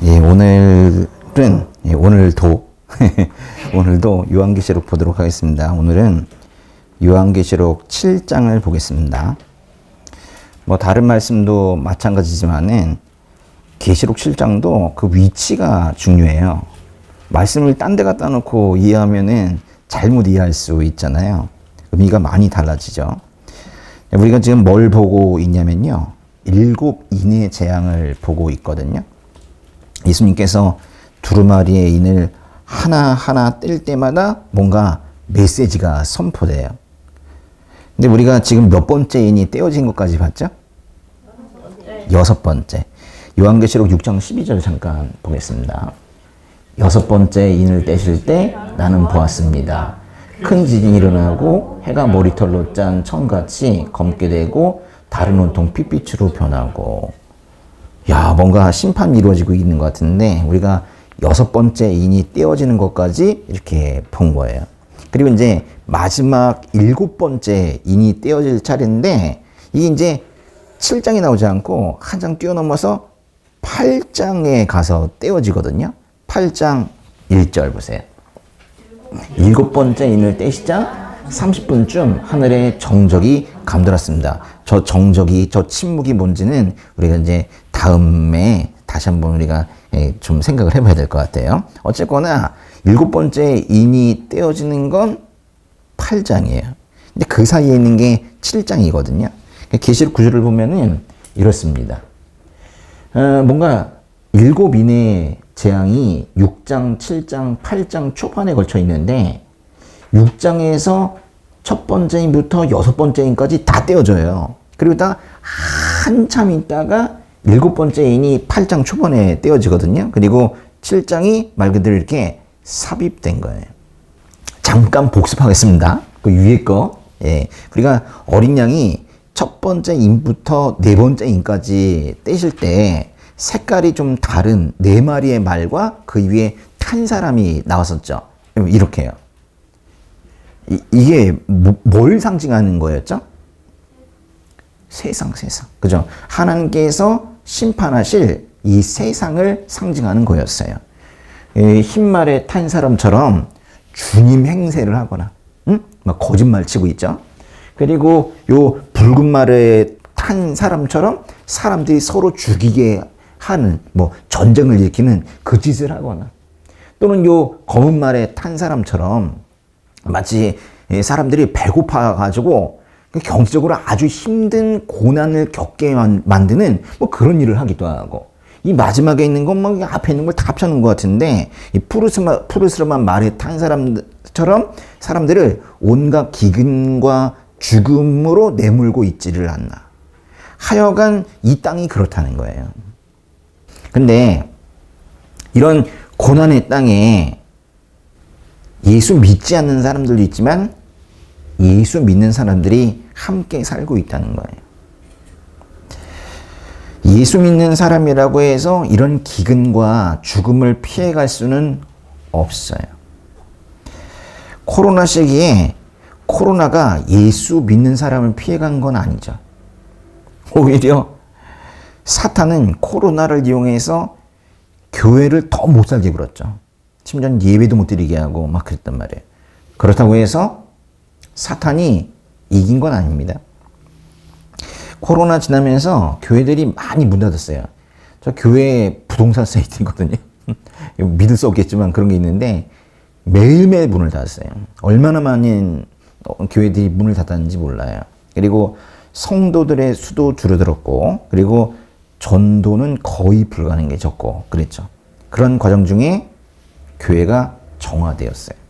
예, 오늘도 오늘도 요한계시록 보도록 하겠습니다. 오늘은 요한계시록 7장을 보겠습니다. 뭐 다른 말씀도 마찬가지지만은 계시록 7장도 그 위치가 중요해요. 말씀을 딴 데 갖다 놓고 이해하면은 잘못 이해할 수 있잖아요. 의미가 많이 달라지죠. 우리가 지금 뭘 보고 있냐면요. 7인의 재앙을 보고 있거든요. 예수님께서 두루마리의 인을 하나하나 뗄 때마다 뭔가 메시지가 선포돼요. 근데 우리가 지금 몇 번째 인이 떼어진 것까지 봤죠? 6번째. 요한계시록 6장 12절 잠깐 보겠습니다. 6번째 인을 떼실 때 나는 보았습니다. 큰 지진이 일어나고 해가 머리털로 짠 천같이 검게 되고 다른 온통 핏빛으로 변하고. 야, 뭔가 심판이 이루어지고 있는 것 같은데 우리가 6번째 인이 떼어지는 것까지 이렇게 본 거예요. 그리고 이제 마지막 7번째 인이 떼어질 차례인데 이게 이제 7장에 나오지 않고 한 장 뛰어넘어서 8장에 가서 떼어지거든요. 8장 1절 보세요. 7번째 인을 떼시자 30분쯤 하늘에 정적이 감돌았습니다. 저 정적이, 저 침묵이 뭔지는 우리가 이제 다음에 다시 한번 우리가 좀 생각을 해봐야 될 것 같아요. 어쨌거나 7번째 인이 떼어지는 건 8장이에요. 근데 그 사이에 있는 게 7장이거든요. 계시록 9절을 보면은 이렇습니다. 뭔가 7인의 재앙이 6장, 7장, 8장 초반에 걸쳐 있는데 6장에서 첫 번째 인부터 6번째 인까지 다 떼어져요. 그리고 다 한참 있다가 7번째 인이 8장 초반에 떼어지거든요. 그리고 7장이 말 그대로 이렇게 삽입된 거예요. 잠깐 복습하겠습니다. 그 위에 거. 예. 우리가 어린 양이 첫 번째 인부터 네 번째 인까지 떼실 때 색깔이 좀 다른 4마리의 말과 그 위에 탄 사람이 나왔었죠. 이렇게요. 이게 뭘 상징하는 거였죠? 세상. 그죠? 하나님께서 심판하실 이 세상을 상징하는 거였어요. 흰 말에 탄 사람처럼 주님 행세를 하거나, 막 거짓말 치고 있죠. 그리고 요 붉은 말에 탄 사람처럼 사람들이 서로 죽이게 하는, 뭐 전쟁을 일으키는 그 짓을 하거나, 또는 요 검은 말에 탄 사람처럼 마치 사람들이 배고파가지고 경제적으로 아주 힘든 고난을 겪게 만드는 뭐 그런 일을 하기도 하고, 이 마지막에 있는 건 뭐 앞에 있는 걸 다 합쳐놓은 것 같은데, 이 푸르스름한 말에 탄 사람처럼 사람들을 온갖 기근과 죽음으로 내몰고 있지를 않나. 하여간 이 땅이 그렇다는 거예요. 근데 이런 고난의 땅에 예수 믿지 않는 사람들도 있지만 예수 믿는 사람들이 함께 살고 있다는 거예요. 예수 믿는 사람이라고 해서 이런 기근과 죽음을 피해갈 수는 없어요. 코로나 시기에 코로나가 예수 믿는 사람을 피해간 건 아니죠. 오히려 사탄은 코로나를 이용해서 교회를 더 못 살게 굴었죠. 심지어 예배도 못 드리게 하고 막 그랬단 말이에요. 그렇다고 해서 사탄이 이긴 건 아닙니다. 코로나 지나면서 교회들이 많이 문 닫았어요. 저 교회 부동산 사이트거든요. 믿을 수 없겠지만 그런 게 있는데 매일매일 문을 닫았어요. 얼마나 많은 교회들이 문을 닫았는지 몰라요. 그리고 성도들의 수도 줄어들었고, 그리고 전도는 거의 불가능해졌고 그랬죠. 그런 과정 중에 교회가 정화되었어요.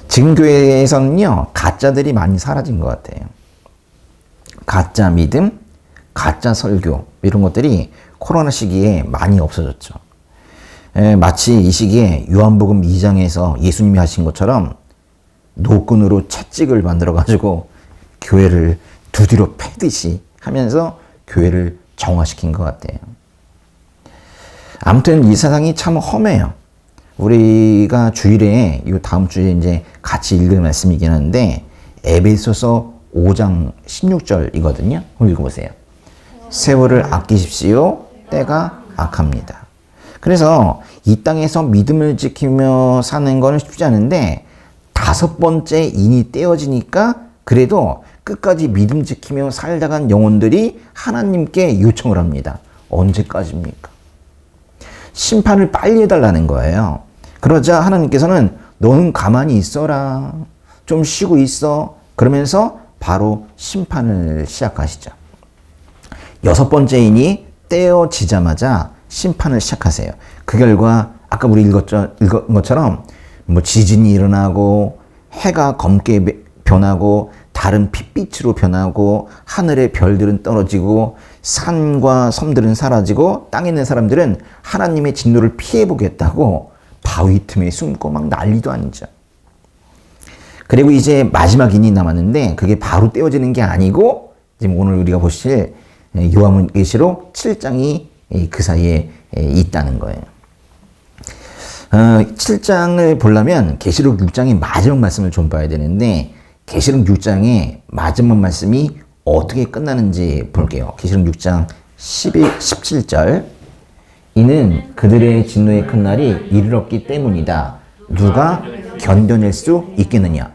지금 교회에서는요, 가짜들이 많이 사라진 것 같아요. 가짜 믿음, 가짜 설교, 이런 것들이 코로나 시기에 많이 없어졌죠. 마치 이 시기에 요한복음 2장에서 예수님이 하신 것처럼 노끈으로 채찍을 만들어가지고 교회를 두드려 패듯이 하면서 교회를 정화시킨 것 같아요. 아무튼 이 세상이 참 험해요. 우리가 주일에 이 다음 주에 이제 같이 읽을 말씀이긴 한데 에베소서 5장 16절이거든요. 한번 읽어보세요. 세월을 아끼십시오. 때가 악합니다. 그래서 이 땅에서 믿음을 지키며 사는 건 쉽지 않은데 5번째 인이 떼어지니까 그래도 끝까지 믿음 지키며 살다간 영혼들이 하나님께 요청을 합니다. 언제까지입니까? 심판을 빨리 해달라는 거예요. 그러자 하나님께서는 너는 가만히 있어라. 좀 쉬고 있어. 그러면서 바로 심판을 시작하시죠. 6번째 인이 떼어지자마자 심판을 시작하세요. 그 결과 아까 우리 읽은 것처럼 뭐 지진이 일어나고 해가 검게 변하고 다른 핏빛으로 변하고 하늘의 별들은 떨어지고 산과 섬들은 사라지고 땅에 있는 사람들은 하나님의 진노를 피해보겠다고 바위 틈에 숨고 막 난리도 아니죠. 그리고 이제 마지막 인이 남았는데 그게 바로 떼어지는 게 아니고 지금 오늘 우리가 보실 요한계시록 7장이 그 사이에 있다는 거예요. 7장을 보려면 계시록 6장의 마지막 말씀을 좀 봐야 되는데 계시록 6장의 마지막 말씀이 어떻게 끝나는지 볼게요. 계시록 6장 17절 이는 그들의 진노의 큰 날이 이르렀기 때문이다. 누가 견뎌낼 수 있겠느냐.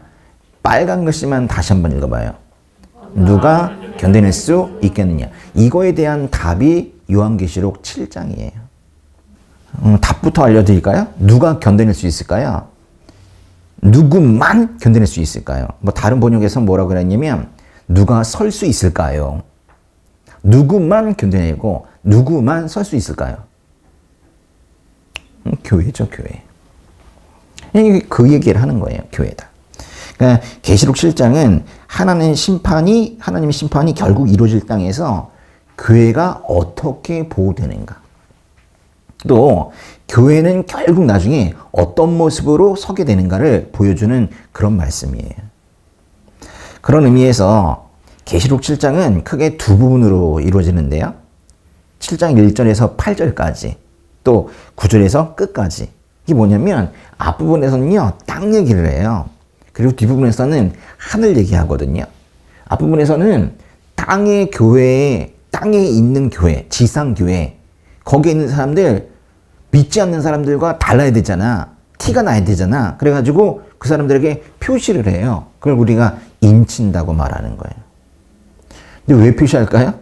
빨간 글씨만 다시 한번 읽어봐요. 누가 견뎌낼 수 있겠느냐. 이거에 대한 답이 요한계시록 7장이에요. 답부터 알려드릴까요? 누가 견뎌낼 수 있을까요? 누구만 견뎌낼 수 있을까요? 뭐 다른 번역에서 뭐라고 그랬냐면 누가 설 수 있을까요? 누구만 견뎌내고 누구만 설 수 있을까요? 교회죠, 교회. 그 얘기를 하는 거예요, 교회다. 그러니까 계시록 7장은 하나님의 심판이 결국 이루어질 땅에서 교회가 어떻게 보호되는가. 또 교회는 결국 나중에 어떤 모습으로 서게 되는가를 보여주는 그런 말씀이에요. 그런 의미에서 계시록 7장은 크게 두 부분으로 이루어지는데요. 7장 1절에서 8절까지 또 9절에서 끝까지. 이게 뭐냐면 앞부분에서는요. 땅 얘기를 해요. 그리고 뒷부분에서는 하늘 얘기하거든요. 앞부분에서는 땅의 교회에 땅에 있는 교회, 지상교회 거기에 있는 사람들 믿지 않는 사람들과 달라야 되잖아. 티가 나야 되잖아. 그래가지고 그 사람들에게 표시를 해요. 그걸 우리가 인친다고 말하는 거예요. 근데 왜 표시할까요?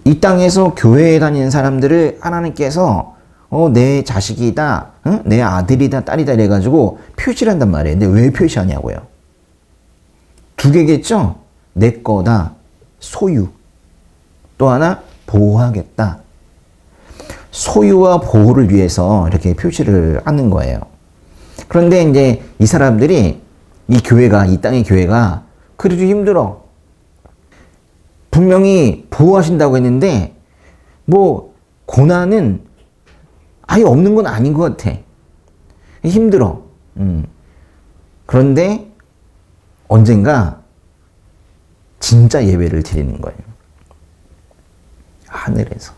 이 땅에서 교회에 다니는 사람들을 하나님께서 내 자식이다, 내 아들이다, 딸이다 이래가지고 표시를 한단 말이에요. 근데 왜 표시하냐고요? 두 개겠죠? 내 거다, 소유. 또 하나, 보호하겠다. 소유와 보호를 위해서 이렇게 표시를 하는 거예요. 그런데 이제 이 사람들이 이 땅의 교회가 그래도 힘들어. 분명히 보호하신다고 했는데 뭐 고난은 아예 없는 건 아닌 것 같아. 힘들어. 그런데 언젠가 진짜 예배를 드리는 거예요. 하늘에서.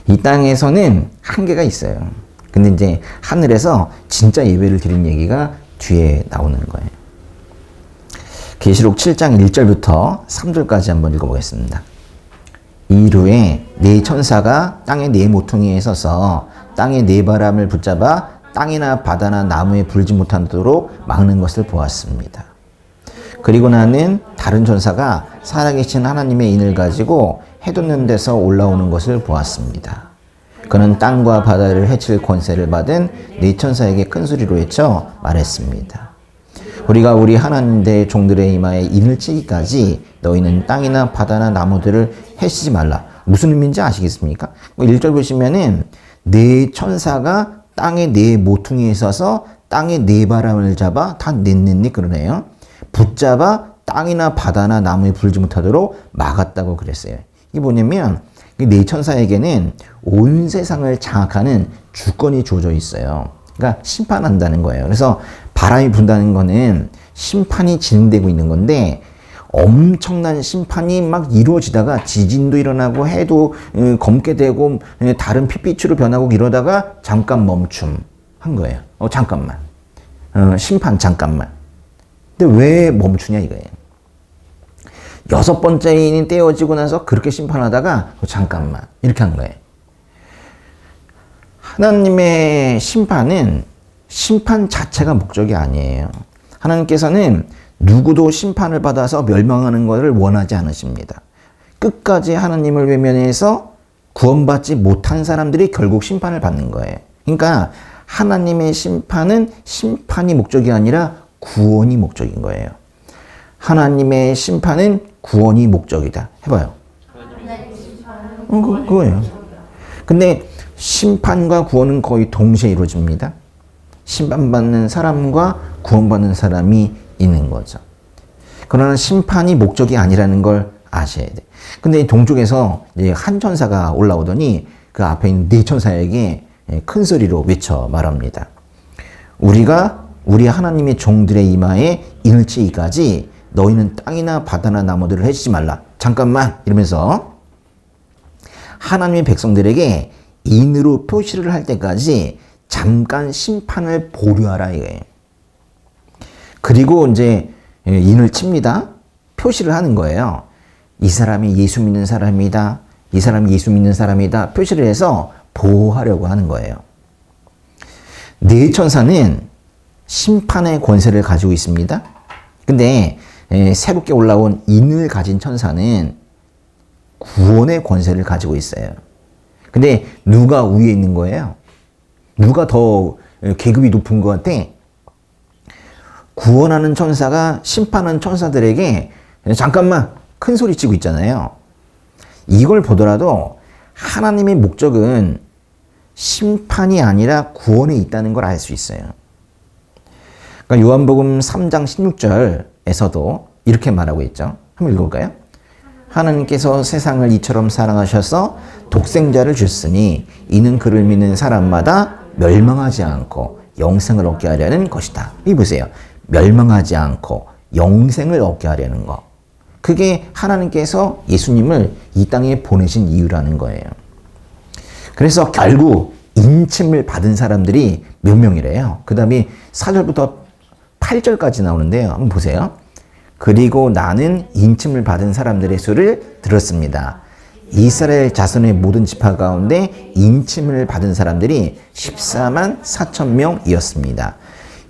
이 땅에서는 한계가 있어요. 근데 이제 하늘에서 진짜 예배를 드리는 얘기가 뒤에 나오는 거예요. 계시록 7장 1절부터 3절까지 한번 읽어보겠습니다. 이후에 네 천사가 땅의 네 모퉁이에 서서 땅의 네 바람을 붙잡아 땅이나 바다나 나무에 불지 못하도록 막는 것을 보았습니다. 그리고 나는 다른 천사가 살아계신 하나님의 인을 가지고 해돋는 데서 올라오는 것을 보았습니다. 그는 땅과 바다를 해칠 권세를 받은 네 천사에게 큰 소리로 외쳐 말했습니다. 우리가 우리 하나님 대 종들의 이마에 인을 치기까지 너희는 땅이나 바다나 나무들을 해치지 말라. 무슨 의미인지 아시겠습니까? 1절 보시면은 네 천사가 땅의 네 모퉁이에 서서 땅의 네 바람을 잡아 다 넷넷넷 그러네요. 붙잡아 땅이나 바다나 나무에 불지 못하도록 막았다고 그랬어요. 이게 뭐냐면 네 천사에게는 온 세상을 장악하는 주권이 주어져 있어요. 그러니까 심판한다는 거예요. 그래서 바람이 분다는 거는 심판이 진행되고 있는 건데 엄청난 심판이 막 이루어지다가 지진도 일어나고 해도 검게 되고 다른 핏빛으로 변하고 이러다가 잠깐 멈춤 한 거예요. 잠깐만. 심판 잠깐만. 근데 왜 멈추냐 이거예요. 여섯 번째 인이 떼어지고 나서 그렇게 심판하다가 잠깐만 이렇게 한 거예요. 하나님의 심판은 심판 자체가 목적이 아니에요. 하나님께서는 누구도 심판을 받아서 멸망하는 것을 원하지 않으십니다. 끝까지 하나님을 외면해서 구원받지 못한 사람들이 결국 심판을 받는 거예요. 그러니까 하나님의 심판은 심판이 목적이 아니라 구원이 목적인 거예요. 하나님의 심판은 구원이 목적이다. 해봐요. 그거예요. 근데 심판과 구원은 거의 동시에 이루어집니다. 심판받는 사람과 구원받는 사람이 있는 거죠. 그러나 심판이 목적이 아니라는 걸 아셔야 돼. 근데 동쪽에서 이제 한 천사가 올라오더니 그 앞에 있는 네 천사에게 큰 소리로 외쳐 말합니다. 우리가 우리 하나님의 종들의 이마에 이르치기까지 너희는 땅이나 바다나 나무들을 해치지 말라. 잠깐만 이러면서 하나님의 백성들에게 인으로 표시를 할 때까지 잠깐 심판을 보류하라 이거예요. 그리고 이제 인을 칩니다. 표시를 하는 거예요. 이 사람이 예수 믿는 사람이다. 이 사람이 예수 믿는 사람이다. 표시를 해서 보호하려고 하는 거예요. 네 천사는 심판의 권세를 가지고 있습니다. 근데 새롭게 올라온 인을 가진 천사는 구원의 권세를 가지고 있어요. 근데 누가 위에 있는 거예요? 누가 더 계급이 높은 것 같아? 구원하는 천사가 심판하는 천사들에게 잠깐만 큰 소리 치고 있잖아요. 이걸 보더라도 하나님의 목적은 심판이 아니라 구원에 있다는 걸 알 수 있어요. 그러니까 요한복음 3장 16절에서도 이렇게 말하고 있죠. 한번 읽어볼까요? 하나님께서 세상을 이처럼 사랑하셔서 독생자를 줬으니 이는 그를 믿는 사람마다 멸망하지 않고 영생을 얻게 하려는 것이다. 이 보세요. 멸망하지 않고 영생을 얻게 하려는 것. 그게 하나님께서 예수님을 이 땅에 보내신 이유라는 거예요. 그래서 결국 인침을 받은 사람들이 몇 명이래요. 그 다음에 4절부터 8절까지 나오는데요. 한번 보세요. 그리고 나는 인침을 받은 사람들의 수를 들었습니다. 이스라엘 자손의 모든 지파 가운데 인침을 받은 사람들이 14만 4천 명이었습니다.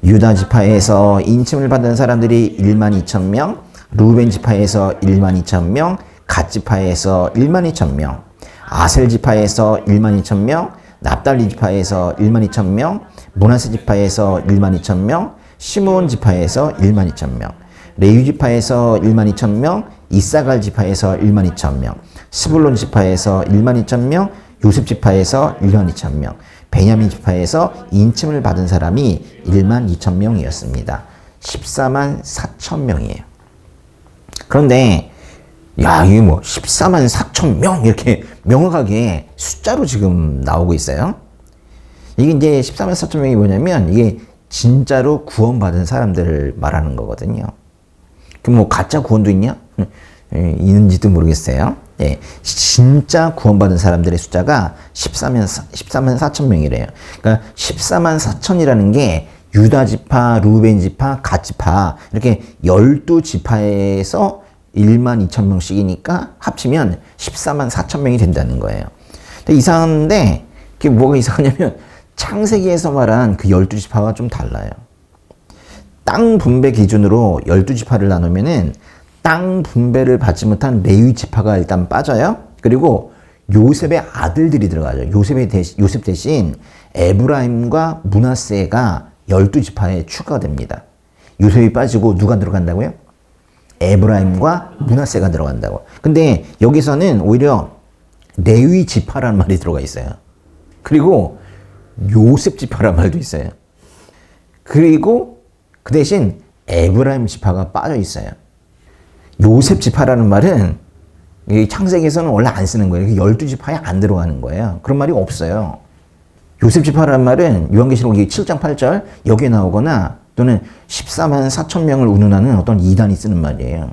유다 지파에서 인침을 받은 사람들이 1만 2천 명, 루벤 지파에서 1만 2천 명, 갓 지파에서 1만 2천 명, 아셀 지파에서 1만 2천 명, 납달리 지파에서 1만 2천 명, 므낫세 지파에서 1만 2천 명, 시므온 지파에서 1만 2천 명, 레위 지파에서 1만 2천 명, 이사갈 지파에서 1만 2천 명, 스불론 지파에서 1만 2천 명, 요셉 지파에서 1만 2천 명, 베냐민 지파에서 인침을 받은 사람이 1만 2천 명이었습니다. 14만 4천 명이에요. 그런데 야, 이게 뭐 14만 4천 명 이렇게 명확하게 숫자로 지금 나오고 있어요. 이게 이제 14만 4천 명이 뭐냐면 이게 진짜로 구원받은 사람들을 말하는 거거든요. 그럼 뭐 가짜 구원도 있냐? 있는지도 모르겠어요. 예, 진짜 구원받은 사람들의 숫자가 14만 4천 명이래요. 그러니까 14만 4천이라는 게 유다 지파, 루벤 지파, 갓 지파 이렇게 12지파에서 1만 2천 명씩이니까 합치면 14만 4천 명이 된다는 거예요. 근데 이상한데 그게 뭐가 이상하냐면 창세기에서 말한 그 12지파와 좀 달라요. 땅 분배 기준으로 12지파를 나누면은 땅 분배를 받지 못한 레위 지파가 일단 빠져요. 그리고 요셉의 아들들이 들어가죠. 요셉 대신 에브라임과 므낫세가 12지파에 추가됩니다. 요셉이 빠지고 누가 들어간다고요? 에브라임과 므낫세가 들어간다고. 근데 여기서는 오히려 레위 지파라는 말이 들어가 있어요. 그리고 요셉 지파라는 말도 있어요. 그리고 그 대신 에브라임 지파가 빠져 있어요. 요셉 지파라는 말은 창세기에서는 원래 안 쓰는 거예요. 12지파에 안 들어가는 거예요. 그런 말이 없어요. 요셉 지파라는 말은 요한계시록 7장 8절 여기에 나오거나 또는 14만 4천 명을 운운하는 어떤 이단이 쓰는 말이에요.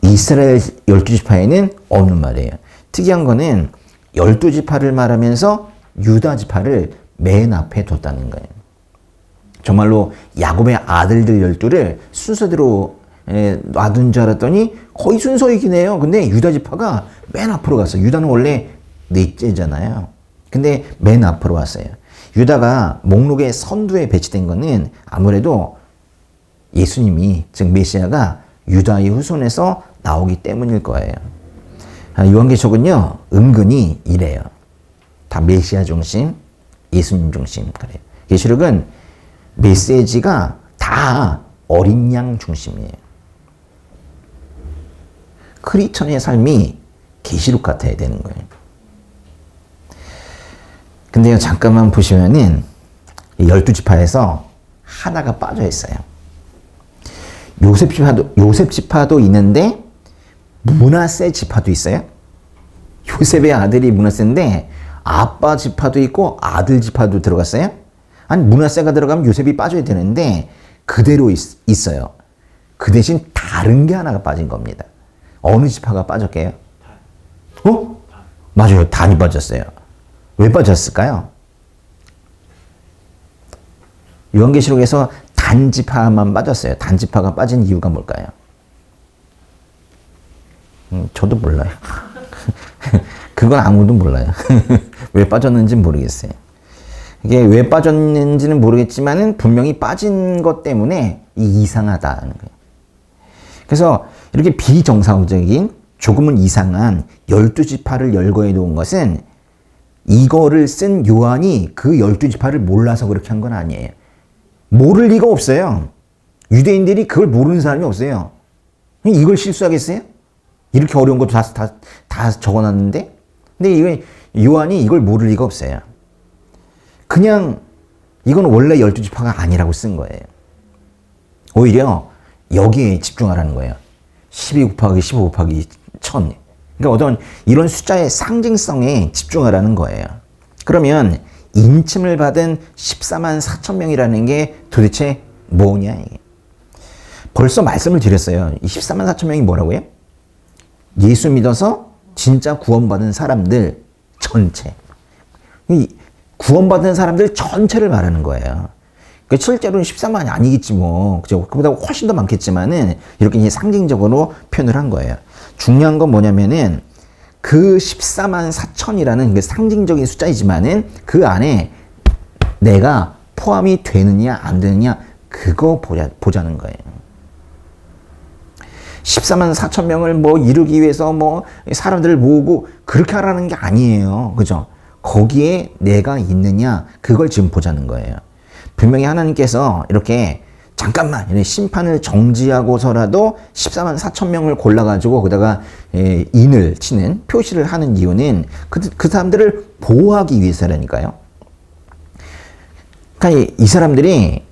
이스라엘 12지파에는 없는 말이에요. 특이한 거는 12지파를 말하면서 유다 지파를 맨 앞에 뒀다는 거예요. 정말로 야곱의 아들들 12를 순서대로 놔둔 줄 알았더니 거의 순서이긴 해요. 근데 유다 지파가 맨 앞으로 갔어요. 유다는 원래 넷째잖아요. 근데 맨 앞으로 왔어요. 유다가 목록의 선두에 배치된 거는 아무래도 예수님이, 즉 메시아가 유다의 후손에서 나오기 때문일 거예요. 요한계시록은요, 은근히 이래요. 다 메시아 중심, 예수님 중심. 그래요. 계시록은 메시지가 다 어린 양 중심이에요. 크리스천의 삶이 계시록 같아야 되는 거예요. 근데요, 잠깐만 보시면은 12지파에서 하나가 빠져 있어요. 요셉 지파도 있는데 므낫세 지파도 있어요. 요셉의 아들이 므낫세인데 아빠 지파도 있고 아들 지파도 들어갔어요. 아니, 므낫세가 들어가면 요셉이 빠져야 되는데 그대로 있어요. 그 대신 다른 게 하나가 빠진 겁니다. 어느 지파가 빠졌게요? 맞아요. 단이 빠졌어요. 왜 빠졌을까요? 요한계시록에서 단지파만 빠졌어요. 단지파가 빠진 이유가 뭘까요? 저도 몰라요. 그건 아무도 몰라요. 왜 빠졌는지는 모르겠어요. 이게 왜 빠졌는지는 모르겠지만은 분명히 빠진 것 때문에 이상하다는 거예요. 그래서 이렇게 비정상적인, 조금은 이상한 12지파를 열거해 놓은 것은 이거를 쓴 요한이 그 12지파를 몰라서 그렇게 한 건 아니에요. 모를 리가 없어요. 유대인들이 그걸 모르는 사람이 없어요. 이걸 실수하겠어요? 이렇게 어려운 것도 다 적어놨는데? 근데 요한이 이걸 모를 리가 없어요. 그냥 이건 원래 12지파가 아니라고 쓴 거예요. 오히려 여기에 집중하라는 거예요. 12 곱하기 15 곱하기 1000. 그러니까 어떤 이런 숫자의 상징성에 집중하라는 거예요. 그러면 인침을 받은 14만 4천 명이라는 게 도대체 뭐냐 이게. 벌써 말씀을 드렸어요. 이 14만 4천 명이 뭐라고요? 예수 믿어서 진짜 구원받은 사람들 전체. 구원받은 사람들 전체를 말하는 거예요. 그러니까 실제로는 14만이 아니겠지 뭐. 그죠? 그보다 훨씬 더 많겠지만은 이렇게 이제 상징적으로 표현을 한 거예요. 중요한 건 뭐냐면은 그 14만 4천이라는 그 상징적인 숫자이지만은 그 안에 내가 포함이 되느냐 안 되느냐 그거 보자는 거예요. 14만 4천 명을 뭐 이루기 위해서 뭐 사람들을 모으고 그렇게 하라는 게 아니에요. 그죠? 거기에 내가 있느냐 그걸 지금 보자는 거예요. 분명히 하나님께서 이렇게 잠깐만 심판을 정지하고서라도 14만 4천 명을 골라가지고 그다가 인을 치는 표시를 하는 이유는 그 사람들을 보호하기 위해서라니까요. 그러니까 이 사람들이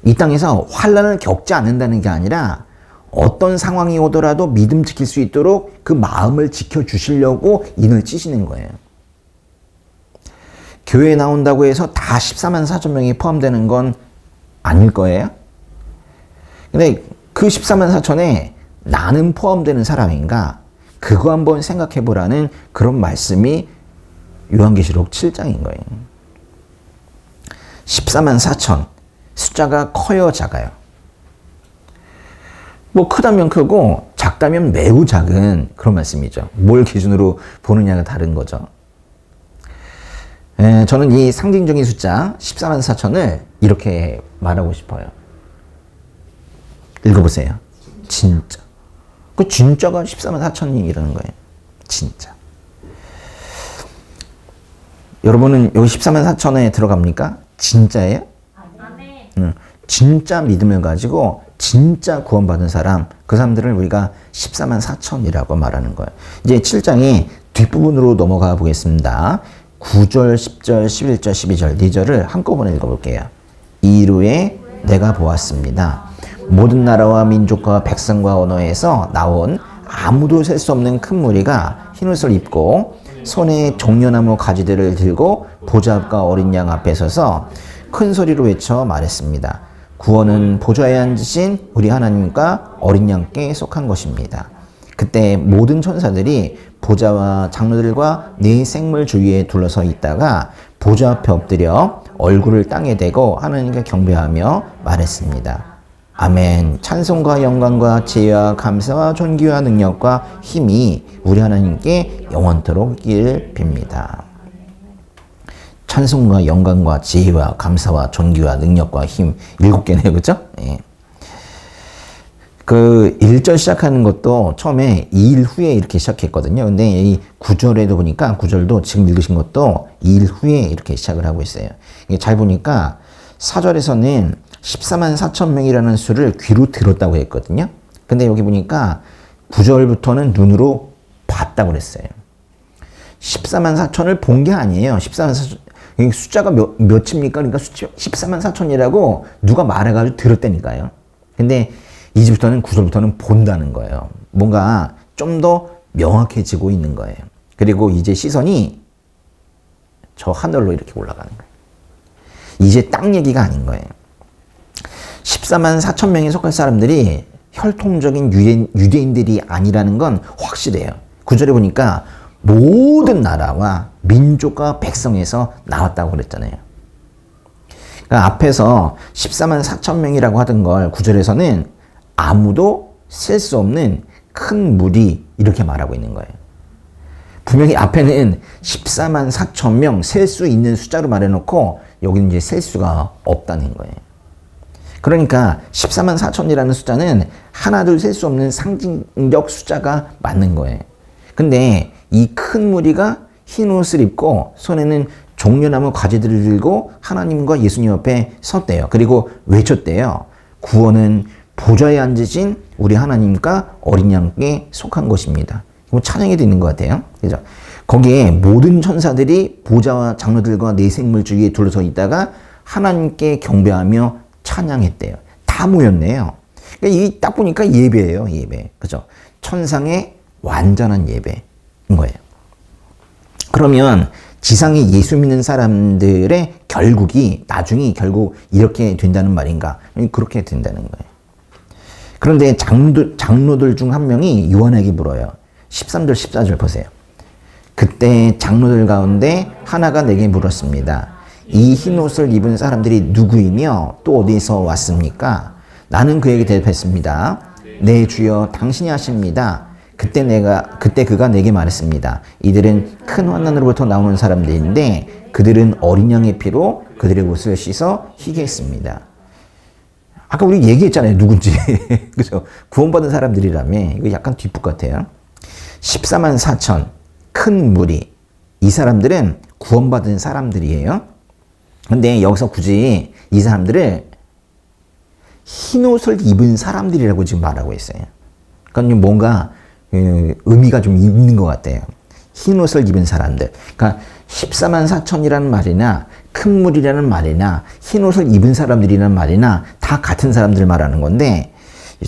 이 땅에서 환난을 겪지 않는다는 게 아니라 어떤 상황이 오더라도 믿음 지킬 수 있도록 그 마음을 지켜주시려고 인을 치시는 거예요. 교회에 나온다고 해서 다 14만 4천 명이 포함되는 건 아닐 거예요. 근데 그 14만 4천에 나는 포함되는 사람인가? 그거 한번 생각해 보라는 그런 말씀이 요한계시록 7장인 거예요. 14만 4천. 숫자가 커요, 작아요? 뭐 크다면 크고 작다면 매우 작은 그런 말씀이죠. 뭘 기준으로 보느냐가 다른 거죠. 저는 이 상징적인 숫자 14만 4천을 이렇게 말하고 싶어요. 읽어보세요. 진짜. 그 진짜가 14만 4천이라는 거예요. 진짜. 여러분은 여기 14만 4천에 들어갑니까? 진짜예요? 진짜 믿음을 가지고 진짜 구원받은 사람, 그 사람들을 우리가 14만 4천이라고 말하는 거예요. 이제 7장의 뒷부분으로 넘어가 보겠습니다. 9절, 10절, 11절, 12절, 4절을 한꺼번에 읽어볼게요. 이후에 내가 보았습니다. 모든 나라와 민족과 백성과 언어에서 나온 아무도 셀 수 없는 큰 무리가 흰옷을 입고 손에 종려나무 가지들을 들고 보좌 앞과 어린 양 앞에 서서 큰 소리로 외쳐 말했습니다. 구원은 보좌에 앉으신 우리 하나님과 어린 양께 속한 것입니다. 그때 모든 천사들이 보좌와 장로들과 네 생물 주위에 둘러서 있다가 보좌 앞에 엎드려 얼굴을 땅에 대고 하나님께 경배하며 말했습니다. 아멘. 찬송과 영광과 지혜와 감사와 존귀와 능력과 힘이 우리 하나님께 영원토록 있길 빕니다. 찬송과 영광과 지혜와 감사와 존귀와 능력과 힘 7개네요. 그죠? 예. 그 1절 시작하는 것도 처음에 2일 후에 이렇게 시작했거든요. 근데 이 9절에도 보니까 9절도 지금 읽으신 것도 2일 후에 이렇게 시작을 하고 있어요. 이게 잘 보니까 4절에서는 14만 4천 명이라는 수를 귀로 들었다고 했거든요. 근데 여기 보니까 9절부터는 눈으로 봤다고 그랬어요. 14만 4천을 본 게 아니에요. 14만 4천, 숫자가 몇입니까? 그러니까 14만 4천이라고 누가 말해가지고 들었다니까요. 근데 이제부터는 9절부터는 본다는 거예요. 뭔가 좀 더 명확해지고 있는 거예요. 그리고 이제 시선이 저 하늘로 이렇게 올라가는 거예요. 이제 땅 얘기가 아닌 거예요. 14만 4천 명에 속할 사람들이 혈통적인 유대인들이 아니라는 건 확실해요. 9절에 보니까 모든 나라와 민족과 백성에서 나왔다고 그랬잖아요. 그러니까 앞에서 14만 4천 명이라고 하던 걸 9절에서는 아무도 셀 수 없는 큰 무리 이렇게 말하고 있는 거예요. 분명히 앞에는 14만 4천 명 셀 수 있는 숫자로 말해놓고 여기는 이제 셀 수가 없다는 거예요. 그러니까 14만 4천이라는 숫자는 하나 둘 셀 수 없는 상징적 숫자가 맞는 거예요. 근데 이 큰 무리가 흰 옷을 입고 손에는 종려나무 가지들을 들고 하나님과 예수님 옆에 섰대요. 그리고 외쳤대요. 구원은 보좌에 앉으신 우리 하나님과 어린 양께 속한 것입니다. 뭐 찬양이 되는 것 같아요. 그죠? 거기에 모든 천사들이 보좌와 장로들과 네 생물 주위에 둘러서 있다가 하나님께 경배하며 찬양했대요. 다 모였네요. 그러니까 이 딱 보니까 예배예요, 예배. 그죠? 천상의 완전한 예배인 거예요. 그러면 지상에 예수 믿는 사람들의 결국이 나중이 결국 이렇게 된다는 말인가? 그렇게 된다는 거예요. 그런데 장로들 중 한 명이 요한에게 물어요. 13절, 14절 보세요. 그때 장로들 가운데 하나가 내게 물었습니다. 이 흰 옷을 입은 사람들이 누구이며 또 어디서 왔습니까? 나는 그에게 대답했습니다. 네, 주여, 당신이 하십니다. 그때 그가 내게 말했습니다. 이들은 큰 환난으로부터 나오는 사람들인데 그들은 어린 양의 피로 그들의 옷을 씻어 희게 했습니다. 아까 우리 얘기했잖아요. 누군지. 그죠? 구원받은 사람들이라며. 이거 약간 뒷북 같아요. 14만 4천. 큰 무리. 이 사람들은 구원받은 사람들이에요. 근데 여기서 굳이 이 사람들을 흰 옷을 입은 사람들이라고 지금 말하고 있어요. 그러니까 뭔가 의미가 좀 있는 것 같아요. 흰 옷을 입은 사람들. 그러니까 14만 4천이라는 말이나 큰 물이라는 말이나 흰 옷을 입은 사람들이라는 말이나 다 같은 사람들 말하는 건데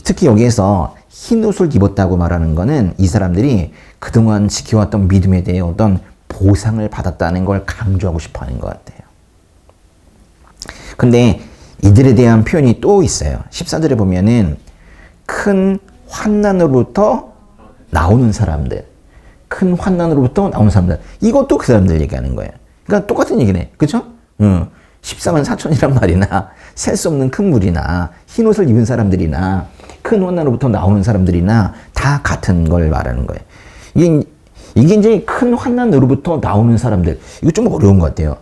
특히 여기에서 흰 옷을 입었다고 말하는 거는 이 사람들이 그동안 지켜왔던 믿음에 대해 어떤 보상을 받았다는 걸 강조하고 싶어 하는 것 같아요. 근데 이들에 대한 표현이 또 있어요. 14절에 보면은 큰 환난으로부터 나오는 사람들. 큰 환난으로부터 나오는 사람들. 이것도 그 사람들 얘기하는 거예요. 그러니까 똑같은 얘기네. 그죠? 14만 4천이란 말이나 셀 수 없는 큰 물이나 흰 옷을 입은 사람들이나 큰 환난으로부터 나오는 사람들이나 다 같은 걸 말하는 거예요. 이게 이제 큰 환난으로부터 나오는 사람들. 이거 좀 어려운 것 같아요.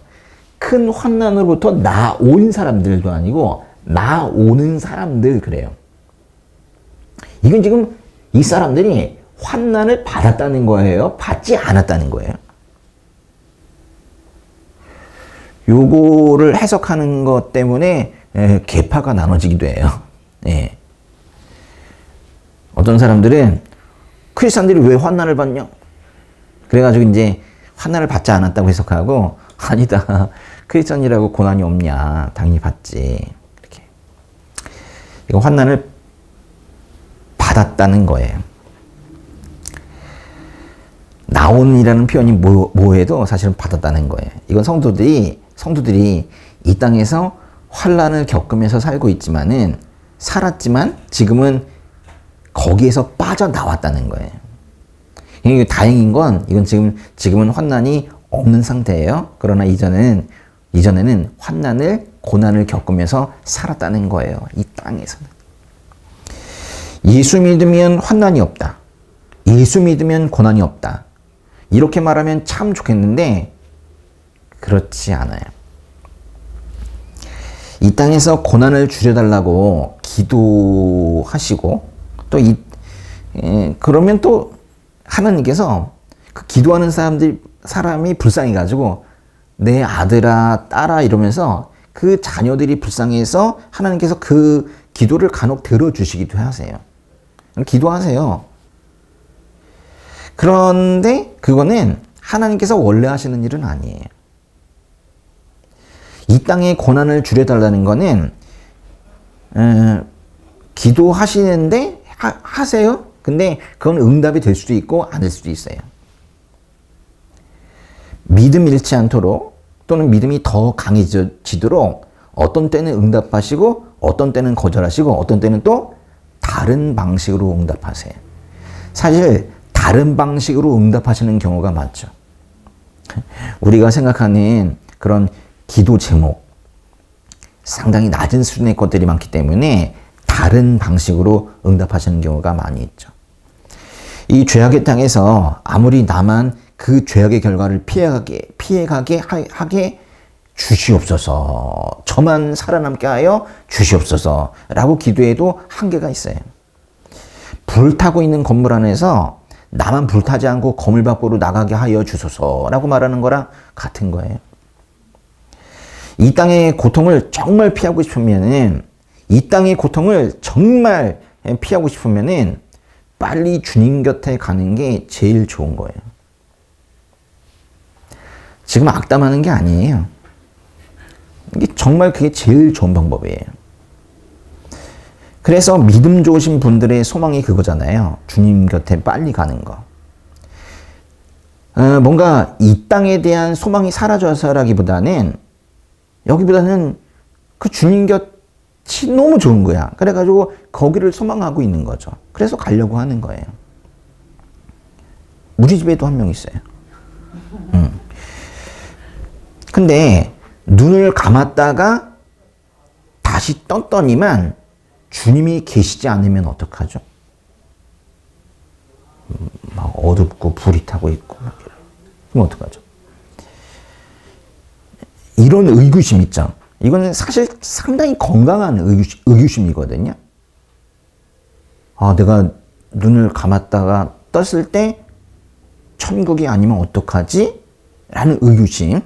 큰 환난으로부터 나온 사람들도 아니고 나오는 사람들 그래요. 이건 지금 이 사람들이 환난을 받았다는 거예요? 받지 않았다는 거예요? 요거를 해석하는 것 때문에 계파가 나눠지기도 해요. 예. 어떤 사람들은 크리스찬들이 왜 환난을 받냐? 그래가지고 이제 환난을 받지 않았다고 해석하고 아니다. 크리스찬이라고 고난이 없냐? 당연히 받지. 이렇게. 이거 환난을 받았다는 거예요. 나온이라는 표현이 뭐해도 사실은 받았다는 거예요. 이건 성도들이 이 땅에서 환난을 겪으면서 살고 있지만은 살았지만 지금은 거기에서 빠져나왔다는 거예요. 이게 다행인 건 이건 지금은 환난이 없는 상태예요. 그러나 이전에는 환난을 고난을 겪으면서 살았다는 거예요. 이 땅에서는. 예수 믿으면 환난이 없다. 예수 믿으면 고난이 없다. 이렇게 말하면 참 좋겠는데 그렇지 않아요. 이 땅에서 고난을 줄여달라고 기도하시고 또 그러면 또 하나님께서 그 기도하는 사람이 불쌍해가지고 내 아들아 딸아 이러면서 그 자녀들이 불쌍해서 하나님께서 그 기도를 간혹 들어주시기도 하세요. 기도하세요. 그런데 그거는 하나님께서 원래 하시는 일은 아니에요. 이 땅의 고난을 줄여달라는 거는 기도하시는데 하세요. 근데 그건 응답이 될 수도 있고 안 될 수도 있어요. 믿음 잃지 않도록 또는 믿음이 더 강해지도록 어떤 때는 응답하시고 어떤 때는 거절하시고 어떤 때는 또 다른 방식으로 응답하세요. 사실 다른 방식으로 응답하시는 경우가 많죠. 우리가 생각하는 그런 기도 제목 상당히 낮은 수준의 것들이 많기 때문에 다른 방식으로 응답하시는 경우가 많이 있죠. 이 죄악의 땅에서 아무리 나만 그 죄악의 결과를 피해가게 하게 주시옵소서. 저만 살아남게 하여 주시옵소서. 라고 기도해도 한계가 있어요. 불타고 있는 건물 안에서 나만 불타지 않고 건물 밖으로 나가게 하여 주소서. 라고 말하는 거랑 같은 거예요. 이 땅의 고통을 정말 피하고 싶으면은 이 땅의 고통을 정말 피하고 싶으면은 빨리 주님 곁에 가는 게 제일 좋은 거예요. 지금 악담하는 게 아니에요. 이게 정말 그게 제일 좋은 방법이에요. 그래서 믿음 좋으신 분들의 소망이 그거잖아요. 주님 곁에 빨리 가는 거. 뭔가 이 땅에 대한 소망이 사라져서라기보다는 여기보다는 그 주님 곁이 너무 좋은 거야. 그래가지고 거기를 소망하고 있는 거죠. 그래서 가려고 하는 거예요. 우리 집에도 한 명 있어요. 근데 눈을 감았다가 다시 떴더니만 주님이 계시지 않으면 어떡하죠? 막 어둡고 불이 타고 있고 그럼 어떡하죠? 이런 의구심 있죠. 이거는 사실 상당히 건강한 의구심이거든요. 아, 내가 눈을 감았다가 떴을 때 천국이 아니면 어떡하지? 라는 의구심.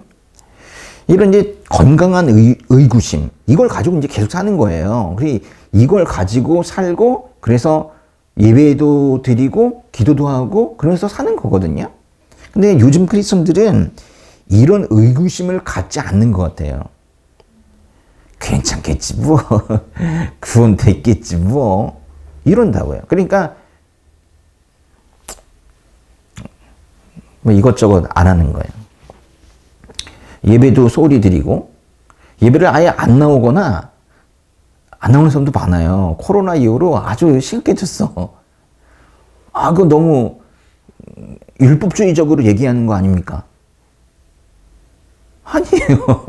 이런 이제 건강한 의구심. 이걸 가지고 이제 계속 사는 거예요. 그리고 이걸 가지고 살고 그래서 예배도 드리고 기도도 하고 그러면서 사는 거거든요. 근데 요즘 크리스천들은 이런 의구심을 갖지 않는 것 같아요. 괜찮겠지 뭐. 구원 됐겠지 뭐. 이런다고요. 그러니까 뭐 이것저것 안 하는 거예요. 예배도 소홀히 드리고 예배를 아예 안 나오거나 안 나오는 사람도 많아요. 코로나 이후로 아주 심각해졌어. 아, 그거 너무 율법주의적으로 얘기하는 거 아닙니까? 아니에요.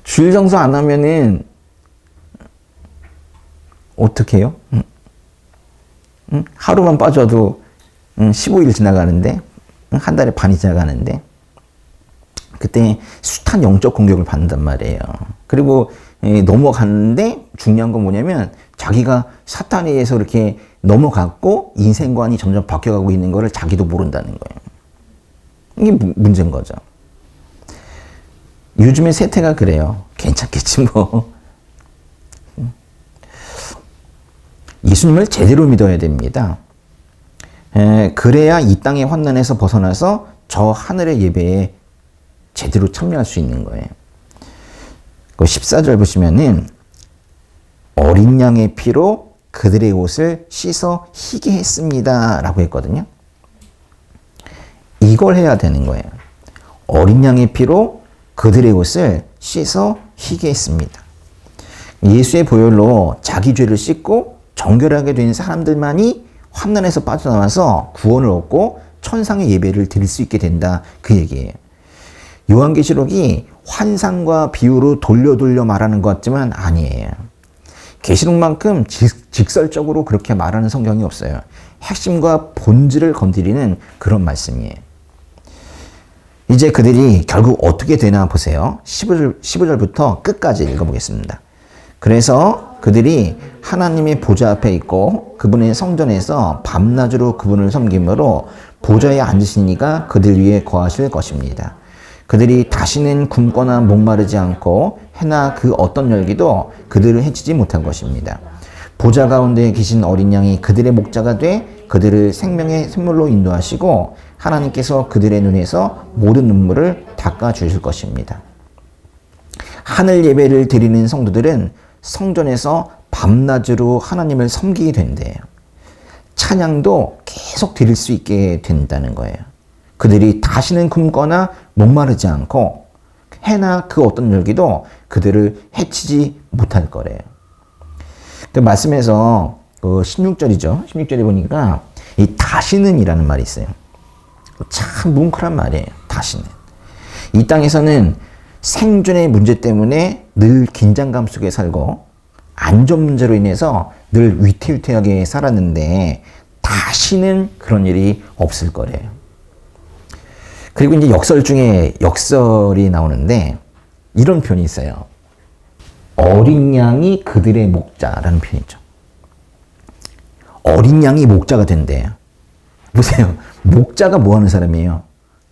주일 성수 안 하면은 어떻게 해요? 하루만 빠져도 15일 지나가는데 한 달에 반이 지나가는데 그때 숱한 영적 공격을 받는단 말이에요. 그리고 넘어갔는데 중요한 건 뭐냐면 자기가 사탄에 의해서 이렇게 넘어갔고 인생관이 점점 바뀌어가고 있는 거를 자기도 모른다는 거예요. 이게 문제인 거죠. 요즘의 세태가 그래요. 괜찮겠지 뭐. 예수님을 제대로 믿어야 됩니다. 그래야 이 땅의 환난에서 벗어나서 저 하늘의 예배에 제대로 참여할 수 있는 거예요. 그 14절 보시면은 어린 양의 피로 그들의 옷을 씻어 희게 했습니다. 라고 했거든요. 이걸 해야 되는 거예요. 어린 양의 피로 그들의 옷을 씻어 희게 했습니다. 예수의 보혈로 자기 죄를 씻고 정결하게 된 사람들만이 환난에서 빠져나와서 구원을 얻고 천상의 예배를 드릴 수 있게 된다. 그 얘기예요. 요한계시록이 환상과 비유로 돌려 말하는 것 같지만 아니에요. 계시록만큼 직설적으로 그렇게 말하는 성경이 없어요. 핵심과 본질을 건드리는 그런 말씀이에요. 이제 그들이 결국 어떻게 되나 보세요. 15절부터 끝까지 읽어보겠습니다. 그래서 그들이 하나님의 보좌 앞에 있고 그분의 성전에서 밤낮으로 그분을 섬김으로 보좌에 앉으신 이가 그들 위에 거하실 것입니다. 그들이 다시는 굶거나 목마르지 않고 해나 그 어떤 열기도 그들을 해치지 못할 것입니다. 보좌 가운데 계신 어린 양이 그들의 목자가 돼 그들을 생명의 샘물로 인도하시고 하나님께서 그들의 눈에서 모든 눈물을 닦아 주실 것입니다. 하늘 예배를 드리는 성도들은 성전에서 밤낮으로 하나님을 섬기게 된대요. 찬양도 계속 드릴 수 있게 된다는 거예요. 그들이 다시는 굶거나 목마르지 않고 해나 그 어떤 열기도 그들을 해치지 못할 거래요. 그 말씀에서 16절이죠. 16절에 보니까 이 다시는 이라는 말이 있어요. 참 뭉클한 말이에요. 다시는. 이 땅에서는 생존의 문제 때문에 늘 긴장감 속에 살고 안전 문제로 인해서 늘 위태위태하게 살았는데 다시는 그런 일이 없을 거래요. 그리고 이제 역설 중에 역설이 나오는데 이런 표현이 있어요. 어린 양이 그들의 목자라는 표현이죠. 어린 양이 목자가 된대요. 보세요. 목자가 뭐 하는 사람이에요?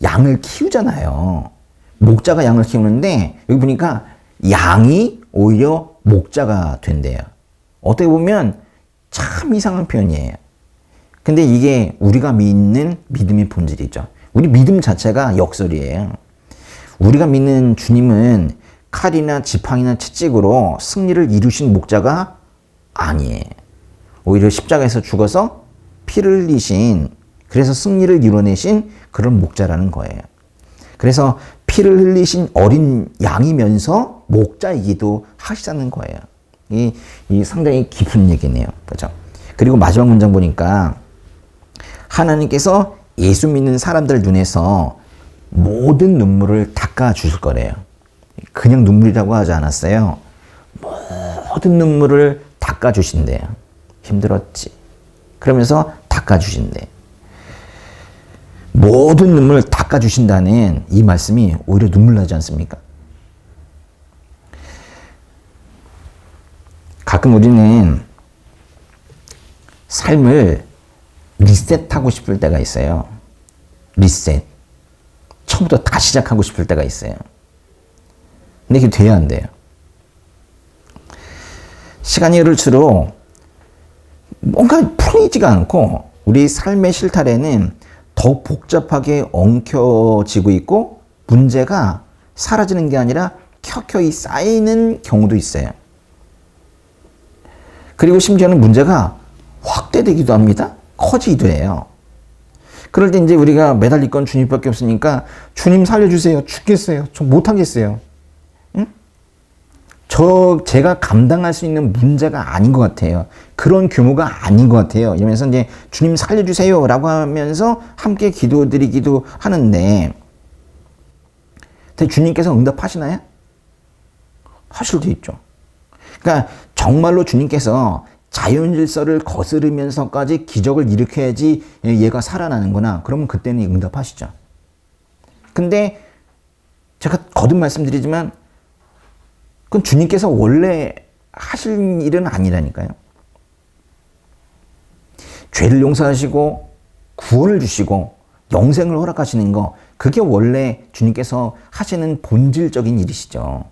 양을 키우잖아요. 목자가 양을 키우는데 여기 보니까 양이 오히려 목자가 된대요. 어떻게 보면 참 이상한 표현이에요. 근데 이게 우리가 믿는 믿음의 본질이죠. 우리 믿음 자체가 역설이에요. 우리가 믿는 주님은 칼이나 지팡이나 채찍으로 승리를 이루신 목자가 아니에요. 오히려 십자가에서 죽어서 피를 흘리신, 그래서 승리를 이뤄내신 그런 목자라는 거예요. 그래서 피를 흘리신 어린 양이면서 목자이기도 하시다는 거예요. 이 상당히 깊은 얘기네요. 그죠? 그리고 마지막 문장 보니까 하나님께서 예수 믿는 사람들 눈에서 모든 눈물을 닦아 주실 거래요. 그냥 눈물이라고 하지 않았어요. 모든 눈물을 닦아 주신대요. 힘들었지. 그러면서 닦아 주신대. 모든 눈물을 닦아 주신다는 이 말씀이 오히려 눈물 나지 않습니까? 가끔 우리는 삶을 리셋하고 싶을 때가 있어요. 리셋. 처음부터 다시 시작하고 싶을 때가 있어요. 근데 그게 돼야 안 돼요. 시간이 흐를수록 뭔가 풀리지가 않고 우리 삶의 실타래는 더욱 복잡하게 엉켜지고 있고 문제가 사라지는 게 아니라 켜켜이 쌓이는 경우도 있어요. 그리고 심지어는 문제가 확대되기도 합니다. 커지기도 해요. 그럴 때 이제 우리가 매달릴 건 주님밖에 없으니까 주님 살려주세요. 죽겠어요. 저 못하겠어요. 응? 제가 감당할 수 있는 문제가 아닌 것 같아요. 그런 규모가 아닌 것 같아요. 이러면서 이제 주님 살려주세요 라고 하면서 함께 기도드리기도 하는데 주님께서 응답하시나요? 하실 수 있죠. 그러니까 정말로 주님께서 자연 질서를 거스르면서까지 기적을 일으켜야지 얘가 살아나는구나. 그러면 그때는 응답하시죠. 근데 제가 거듭 말씀드리지만 그건 주님께서 원래 하실 일은 아니라니까요. 죄를 용서하시고 구원을 주시고 영생을 허락하시는 거, 그게 원래 주님께서 하시는 본질적인 일이시죠.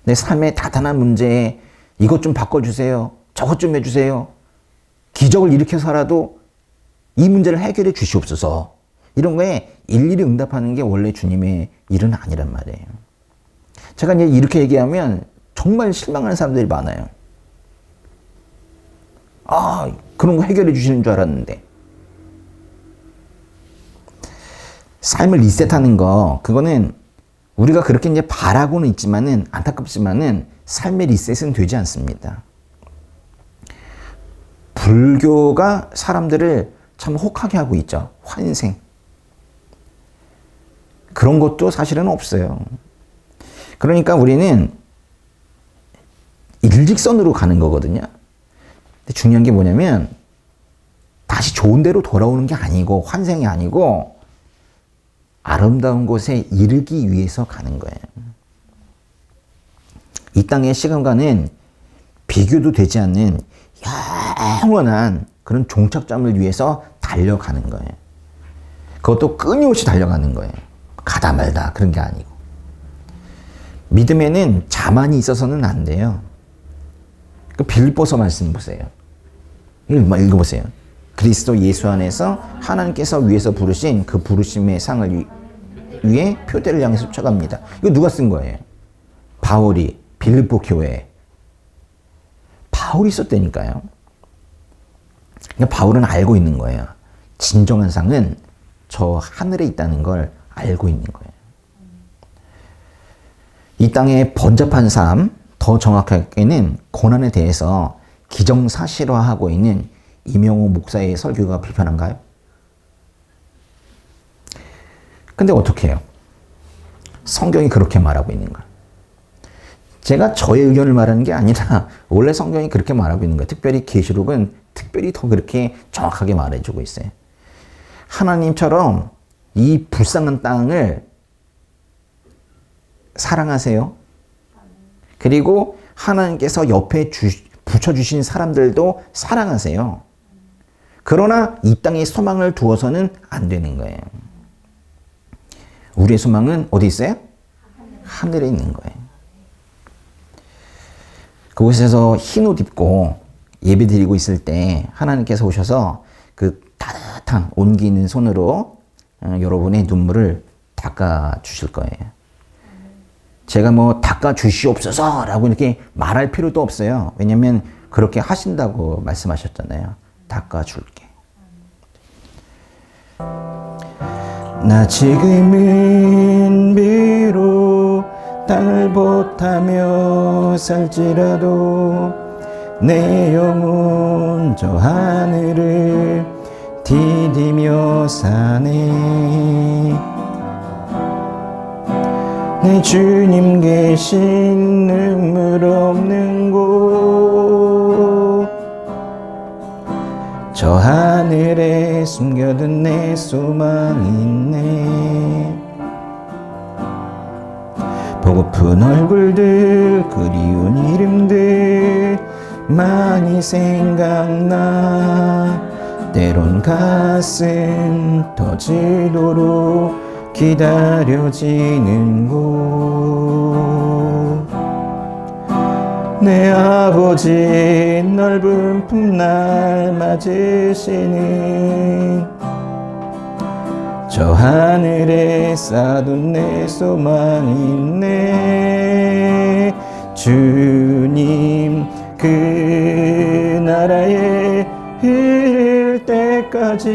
내 삶의 다단한 문제에 이것 좀 바꿔주세요. 저것 좀 해주세요. 기적을 일으켜서라도 이 문제를 해결해 주시옵소서. 이런 거에 일일이 응답하는 게 원래 주님의 일은 아니란 말이에요. 제가 이제 이렇게 얘기하면 정말 실망하는 사람들이 많아요. 아, 그런 거 해결해 주시는 줄 알았는데. 삶을 리셋하는 거, 그거는 우리가 그렇게 이제 바라고는 있지만은, 안타깝지만은 삶의 리셋은 되지 않습니다. 불교가 사람들을 참 혹하게 하고 있죠. 환생. 그런 것도 사실은 없어요. 그러니까 우리는 일직선으로 가는 거거든요. 근데 중요한 게 뭐냐면 다시 좋은 데로 돌아오는 게 아니고 환생이 아니고 아름다운 곳에 이르기 위해서 가는 거예요. 이 땅의 시간과는 비교도 되지 않는 영원한 그런 종착점을 위해서 달려가는 거예요. 그것도 끊임없이 달려가는 거예요. 가다 말다 그런 게 아니고. 믿음에는 자만이 있어서는 안 돼요. 그 빌립보서 말씀 보세요. 읽어보세요. 그리스도 예수 안에서 하나님께서 위에서 부르신 그 부르심의 상을 위해 표대를 향해서 쫓아갑니다. 이거 누가 쓴 거예요? 바울이 빌립보 교회에. 바울이 썼다니까요. 그러니까 바울은 알고 있는 거예요. 진정한 상은 저 하늘에 있다는 걸 알고 있는 거예요. 이 땅의 번잡한 삶, 더 정확하게는 고난에 대해서 기정사실화하고 있는 이명호 목사의 설교가 불편한가요? 근데 어떻게 해요? 성경이 그렇게 말하고 있는 거예요. 제가 저의 의견을 말하는 게 아니라 원래 성경이 그렇게 말하고 있는 거예요. 특별히 계시록은 특별히 더 그렇게 정확하게 말해주고 있어요. 하나님처럼 이 불쌍한 땅을 사랑하세요. 그리고 하나님께서 옆에 붙여주신 사람들도 사랑하세요. 그러나 이 땅에 소망을 두어서는 안 되는 거예요. 우리의 소망은 어디 있어요? 하늘에 있는 거예요. 그곳에서 흰 옷 입고 예배 드리고 있을 때 하나님께서 오셔서 그 따뜻한 온기 있는 손으로 여러분의 눈물을 닦아 주실 거예요. 제가 뭐 닦아 주시옵소서 라고 이렇게 말할 필요도 없어요. 왜냐면 그렇게 하신다고 말씀하셨잖아요. 닦아 줄게. 나 지금은 비록 땅을 벗하며 살지라도 내 영혼 저 하늘을 디디며 사네. 내 주님 계신 눈물 없는 곳 저 하늘에 숨겨둔 내 소망이 있네. 보고픈 얼굴들 그리운 이름들 많이 생각나. 때론 가슴 터지도록 기다려지는 곳. 내 아버지 넓은 품날 맞으시는 저 하늘에 쌓아둔 내 소망이 있네. 주님 그 나라에 이를 때까지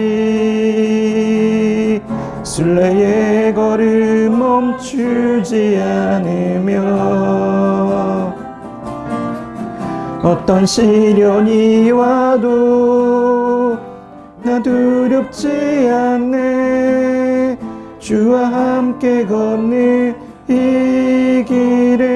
순례의 걸음 멈추지 않으며 어떤 시련이 와도 나 두렵지 않네. 주와 함께 걷는 이 길에